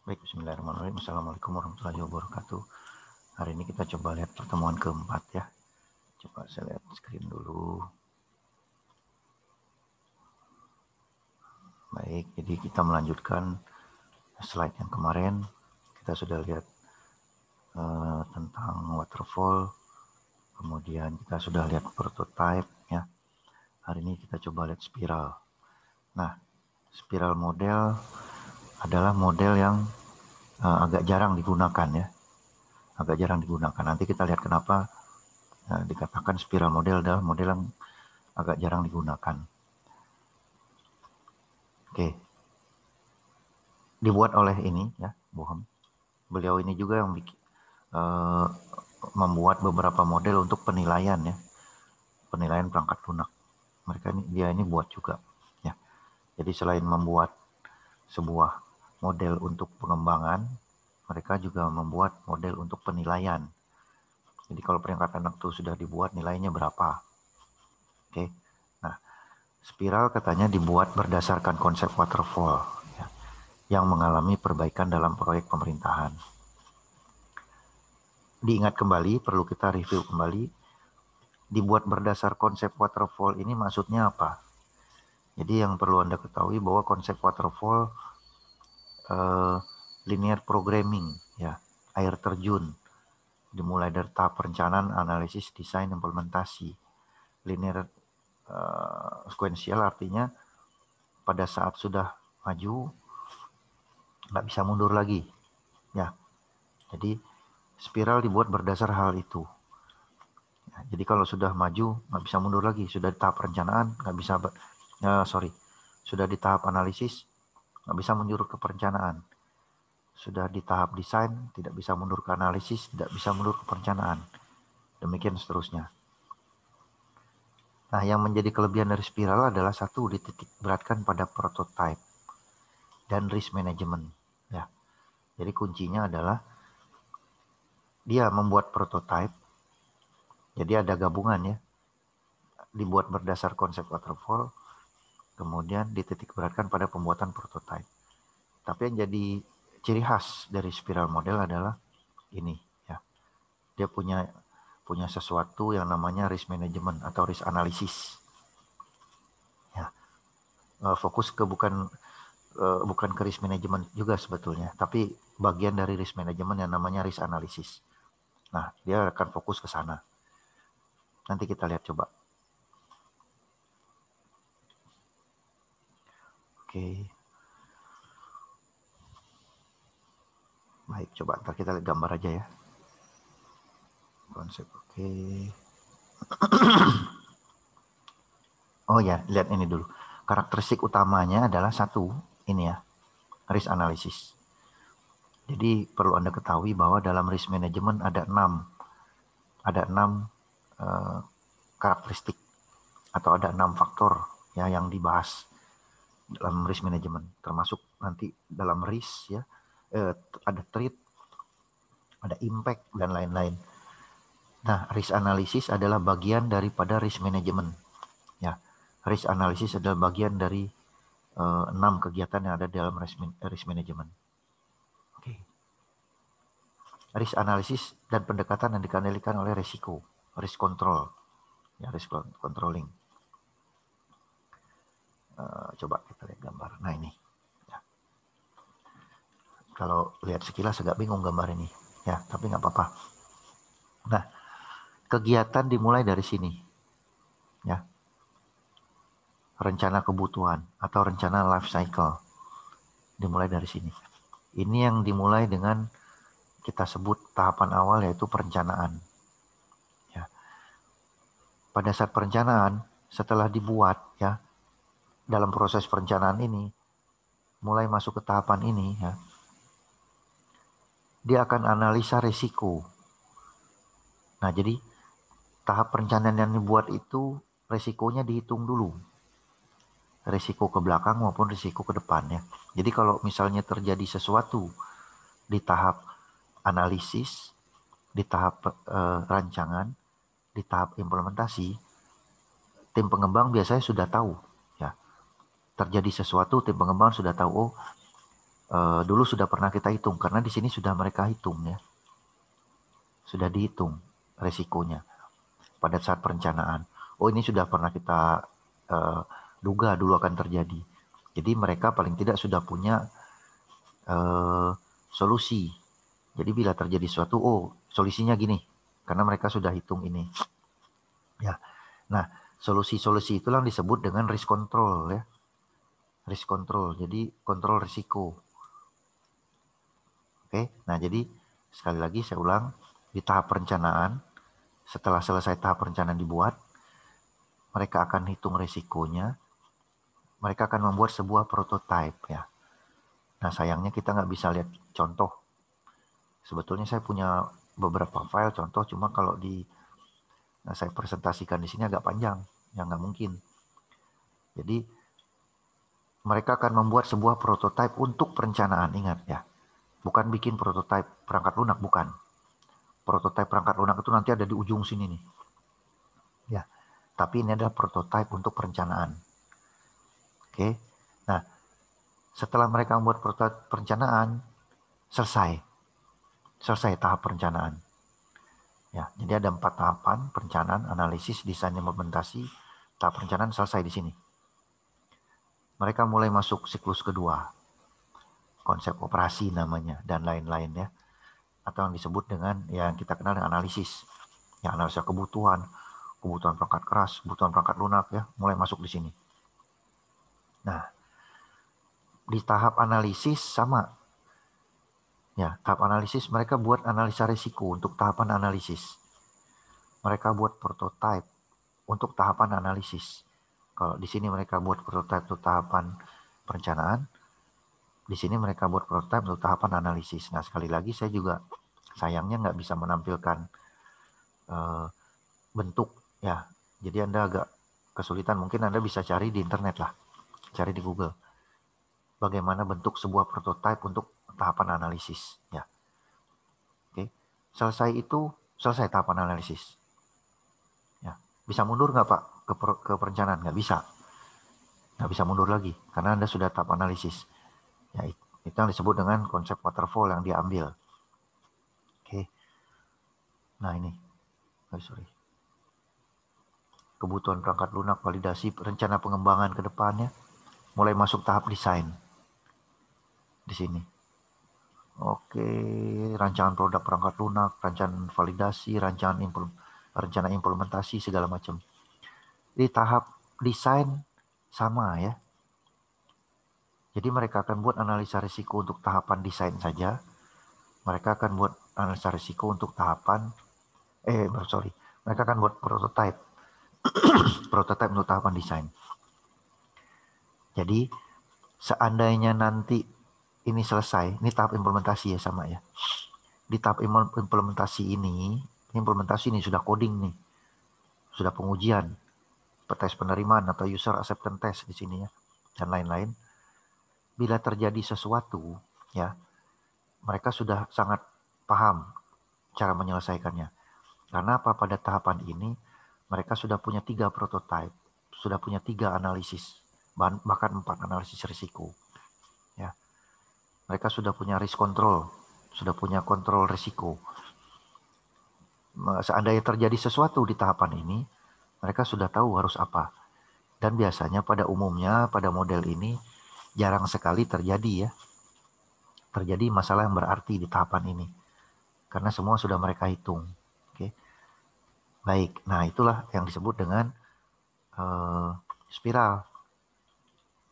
Baik, bismillahirrahmanirrahim. Assalamualaikum warahmatullahi wabarakatuh. Hari ini kita coba lihat pertemuan keempat ya. Coba saya lihat screen dulu. Baik, jadi kita melanjutkan slide yang kemarin. Kita sudah lihat tentang waterfall. Kemudian kita sudah lihat prototype ya. Hari ini kita coba lihat spiral. Nah, spiral model adalah model yang agak jarang digunakan ya. Agak jarang digunakan. Nanti kita lihat kenapa dikatakan spiral model adalah model yang agak jarang digunakan. Oke, dibuat oleh ini ya, Bohem. Beliau ini juga yang membuat beberapa model untuk penilaian ya, penilaian perangkat lunak. Dia ini buat juga ya. Jadi selain membuat sebuah model untuk pengembangan, mereka juga membuat model untuk penilaian. Jadi kalau perangkat lunak itu sudah dibuat, nilainya berapa? Oke. Nah, spiral katanya dibuat berdasarkan konsep waterfall ya, yang mengalami perbaikan dalam proyek pemerintahan. Diingat kembali, perlu kita review kembali, dibuat berdasar konsep waterfall ini maksudnya apa? Jadi yang perlu Anda ketahui bahwa konsep waterfall linear programming ya, air terjun, dimulai dari tahap perencanaan, analisis, desain, implementasi. Linear sequential artinya pada saat sudah maju nggak bisa mundur lagi ya. Jadi spiral dibuat berdasar hal itu. Ya, jadi kalau sudah maju nggak bisa mundur lagi, sudah di tahap perencanaan nggak bisa sudah di tahap analisis nggak bisa mundur ke perencanaan, sudah di tahap desain tidak bisa mundur ke analisis, tidak bisa mundur ke perencanaan, demikian seterusnya. Nah, yang menjadi kelebihan dari spiral adalah satu, dititik beratkan pada prototype dan risk management ya. Jadi kuncinya adalah dia membuat prototype, jadi ada gabungan ya, dibuat berdasar konsep waterfall, kemudian dititik beratkan pada pembuatan prototype. Tapi yang jadi ciri khas dari spiral model adalah ini ya. Dia punya sesuatu yang namanya risk management atau risk analysis. Ya. Fokus ke bukan ke risk management juga sebetulnya, tapi bagian dari risk management yang namanya risk analysis. Nah, dia akan fokus ke sana. Nanti kita lihat coba. Oke. Baik, coba ntar kita lihat gambar aja ya. Konsep, oke. Oh ya, lihat ini dulu. Karakteristik utamanya adalah satu, ini ya, risk analysis. Jadi perlu Anda ketahui bahwa dalam risk management ada 6 karakteristik atau ada 6 faktor ya yang dibahas dalam risk management, termasuk nanti dalam risk ya, ada threat, ada impact dan lain-lain. Nah, risk analysis adalah bagian daripada risk management ya. Risk analysis adalah bagian dari 6 kegiatan yang ada dalam risk management. Oke. Risk analysis dan pendekatan yang dikendalikan oleh risiko, risk control, ya risk controlling. Coba kita lihat gambar. Nah ini, ya. Kalau lihat sekilas agak bingung gambar ini, ya tapi nggak apa-apa. Nah, kegiatan dimulai dari sini, ya. Rencana kebutuhan atau rencana life cycle dimulai dari sini. Ini yang dimulai dengan kita sebut tahapan awal yaitu perencanaan. Ya. Pada saat perencanaan, setelah dibuat ya, dalam proses perencanaan ini, mulai masuk ke tahapan ini ya, dia akan analisa risiko. Nah jadi tahap perencanaan yang dibuat itu risikonya dihitung dulu. Risiko ke belakang maupun risiko ke depan ya. Jadi kalau misalnya terjadi sesuatu di tahap analisis, di tahap rancangan, di tahap implementasi, tim pengembang biasanya sudah tahu ya. Terjadi sesuatu, tim pengembang sudah tahu, oh dulu sudah pernah kita hitung, karena di sini sudah mereka hitung ya, sudah dihitung resikonya pada saat perencanaan. Oh, ini sudah pernah kita duga dulu akan terjadi. Jadi mereka paling tidak sudah punya solusi. Jadi bila terjadi suatu, oh solusinya gini, karena mereka sudah hitung ini. Ya, nah solusi-solusi itulah yang disebut dengan risk control ya, risk control. Jadi kontrol risiko. Oke, nah jadi sekali lagi saya ulang, di tahap perencanaan, setelah selesai tahap perencanaan dibuat, mereka akan hitung risikonya, mereka akan membuat sebuah prototype ya. Nah sayangnya kita nggak bisa lihat contoh. Sebetulnya saya punya beberapa file contoh, cuma kalau saya presentasikan di sini agak panjang, ya nggak mungkin. Jadi mereka akan membuat sebuah prototype untuk perencanaan, ingat ya. Bukan bikin prototype perangkat lunak, bukan. Prototype perangkat lunak itu nanti ada di ujung sini nih. Ya, tapi ini adalah prototype untuk perencanaan. Oke, nah setelah mereka membuat prototype perencanaan, selesai tahap perencanaan. Ya, jadi ada 4 tahapan: perencanaan, analisis, desain, implementasi. Tahap perencanaan selesai di sini. Mereka mulai masuk siklus kedua, konsep operasi namanya, dan lain-lain ya. Atau yang disebut dengan yang kita kenal dengan analisis. Ya, analisa kebutuhan perangkat keras, kebutuhan perangkat lunak ya, mulai masuk di sini. Nah, di tahap analisis sama. Ya, tahap analisis mereka buat analisa risiko untuk tahapan analisis. Mereka buat prototype untuk tahapan analisis. Kalau di sini mereka buat prototype untuk tahapan perencanaan, di sini mereka buat prototype untuk tahapan analisis. Nah, sekali lagi saya juga sayangnya nggak bisa menampilkan bentuk ya. Jadi Anda agak kesulitan. Mungkin Anda bisa cari di internet lah, cari di Google. Bagaimana bentuk sebuah prototype untuk tahapan analisis ya. Oke, selesai tahapan analisis. Ya, bisa mundur nggak Pak ke perencanaan? Nggak bisa mundur lagi karena Anda sudah tahap analisis. Ya, itu yang disebut dengan konsep waterfall yang diambil. Oke, nah ini, sorry. Kebutuhan perangkat lunak, validasi, rencana pengembangan ke depannya, mulai masuk tahap desain di sini. Oke, rancangan produk perangkat lunak, rancangan validasi, rencana implementasi segala macam. Di tahap desain sama ya. Jadi mereka akan buat analisa risiko untuk tahapan desain saja. Mereka akan buat analisa risiko untuk tahapan mereka akan buat prototype untuk tahapan desain. Jadi seandainya nanti ini selesai, ini tahap implementasi ya sama ya. Di tahap implementasi ini sudah coding nih, sudah pengujian, tes penerimaan atau user acceptance test di sini ya, dan lain-lain. Bila terjadi sesuatu ya, mereka sudah sangat paham cara menyelesaikannya. Karena apa, pada tahapan ini mereka sudah punya 3 prototype, sudah punya 3 analisis, bahkan 4 analisis risiko. Ya. Mereka sudah punya risk control, sudah punya kontrol risiko. Seandainya terjadi sesuatu di tahapan ini, mereka sudah tahu harus apa. Dan biasanya pada umumnya pada model ini jarang sekali terjadi masalah yang berarti di tahapan ini. Karena semua sudah mereka hitung. Oke. Baik, nah itulah yang disebut dengan spiral.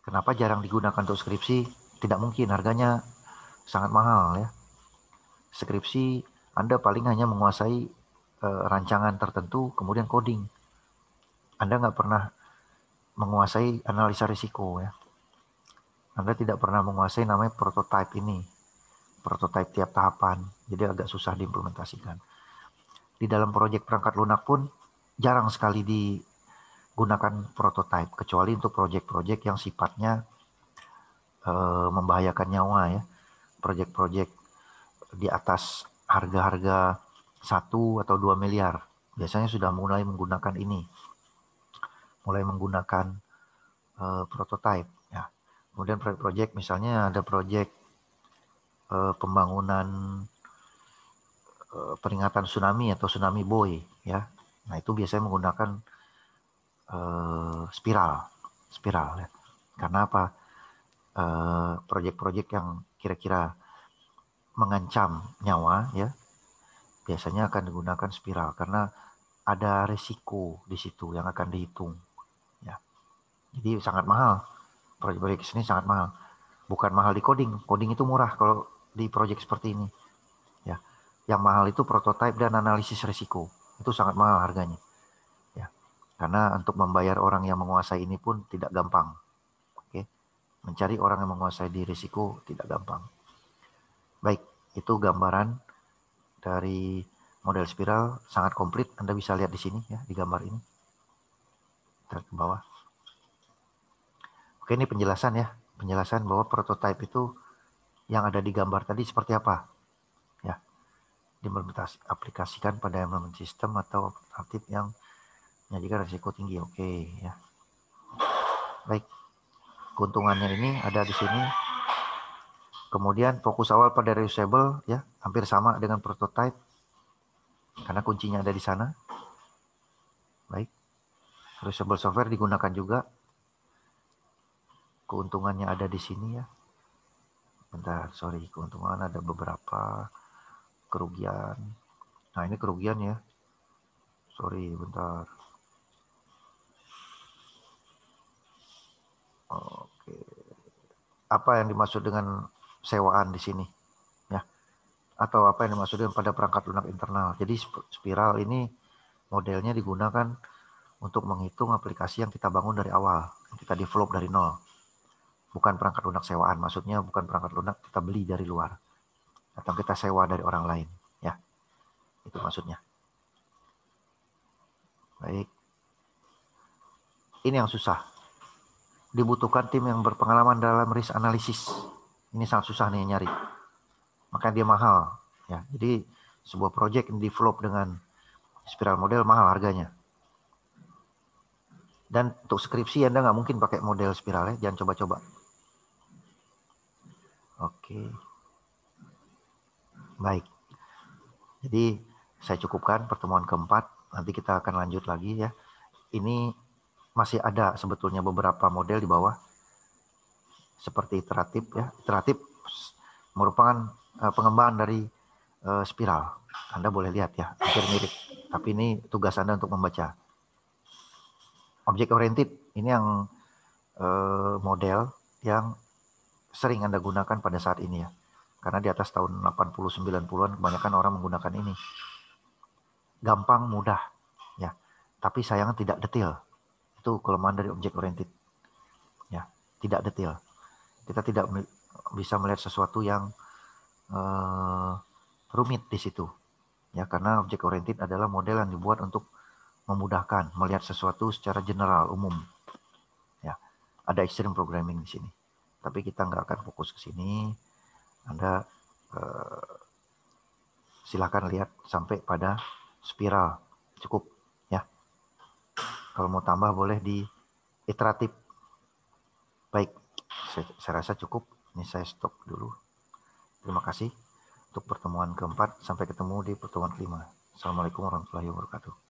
Kenapa jarang digunakan untuk skripsi? Tidak mungkin, harganya sangat mahal ya. Skripsi Anda paling hanya menguasai rancangan tertentu, kemudian coding. Anda nggak pernah menguasai analisa risiko ya. Anda tidak pernah menguasai namanya prototype ini. Prototype tiap tahapan, jadi agak susah diimplementasikan. Di dalam proyek perangkat lunak pun jarang sekali digunakan prototype, kecuali untuk proyek-proyek yang sifatnya membahayakan nyawa ya. Proyek-proyek di atas harga-harga 1 atau 2 miliar. Biasanya sudah mulai menggunakan ini. Mulai menggunakan prototype ya. Kemudian proyek misalnya ada proyek pembangunan peringatan tsunami atau tsunami buoy ya. Nah itu biasanya menggunakan spiral ya. Karena apa? Proyek-proyek yang kira-kira mengancam nyawa ya biasanya akan digunakan spiral karena ada resiko di situ yang akan dihitung ya. Jadi sangat mahal. Proyek-proyek ini sangat mahal. Bukan mahal di coding. Coding itu murah kalau di proyek seperti ini. Ya. Yang mahal itu prototipe dan analisis risiko. Itu sangat mahal harganya. Ya. Karena untuk membayar orang yang menguasai ini pun tidak gampang. Oke. Mencari orang yang menguasai di risiko tidak gampang. Baik, itu gambaran dari model spiral sangat komplit. Anda bisa lihat di sini ya di gambar ini. Kita ke bawah. Oke, ini penjelasan ya. Penjelasan bahwa prototipe itu yang ada di gambar tadi seperti apa. Ya. Diaplikasikan pada environment system atau alternatif yang menyajikan risiko tinggi. Oke, ya. Baik. Keuntungannya ini ada di sini. Kemudian fokus awal pada reusable ya, hampir sama dengan prototype. Karena kuncinya ada di sana. Baik. Reusable software digunakan juga. Keuntungannya ada di sini ya. Bentar, sorry, keuntungan ada beberapa. Kerugian. Nah, ini kerugian ya. Sorry, bentar. Oke. Apa yang dimaksud dengan sewaan di sini? Ya. Atau apa yang dimaksud dengan pada perangkat lunak internal. Jadi spiral ini modelnya digunakan untuk menghitung aplikasi yang kita bangun dari awal. Yang kita develop dari nol. Bukan perangkat lunak sewaan. Maksudnya bukan perangkat lunak kita beli dari luar. Atau kita sewa dari orang lain. Ya. Itu maksudnya. Baik. Ini yang susah. Dibutuhkan tim yang berpengalaman dalam risk analysis. Ini sangat susah nih nyari. Makanya dia mahal. Ya, jadi sebuah project yang develop dengan spiral model mahal harganya. Dan untuk skripsi Anda nggak mungkin pakai model spiral ya. Jangan coba-coba. Oke. Baik. Jadi saya cukupkan pertemuan keempat. Nanti kita akan lanjut lagi ya. Ini masih ada sebetulnya beberapa model di bawah. Seperti iteratif ya. Iteratif merupakan pengembangan dari spiral. Anda boleh lihat ya, hampir mirip. Tapi ini tugas Anda untuk membaca. Object oriented ini yang model yang sering Anda gunakan pada saat ini ya. Karena di atas tahun 80-90-an kebanyakan orang menggunakan ini. Gampang, mudah ya. Tapi sayangnya tidak detail. Itu kelemahan dari object oriented. Ya, tidak detail. Kita tidak bisa melihat sesuatu yang rumit di situ. Ya, karena object oriented adalah model yang dibuat untuk memudahkan melihat sesuatu secara general, umum. Ya, ada extreme programming di sini. Tapi kita nggak akan fokus ke sini. Anda silakan lihat sampai pada spiral. Cukup ya. Kalau mau tambah boleh di iteratif. Baik, saya rasa cukup. Ini saya stop dulu. Terima kasih untuk pertemuan keempat. Sampai ketemu di pertemuan kelima. Assalamualaikum warahmatullahi wabarakatuh.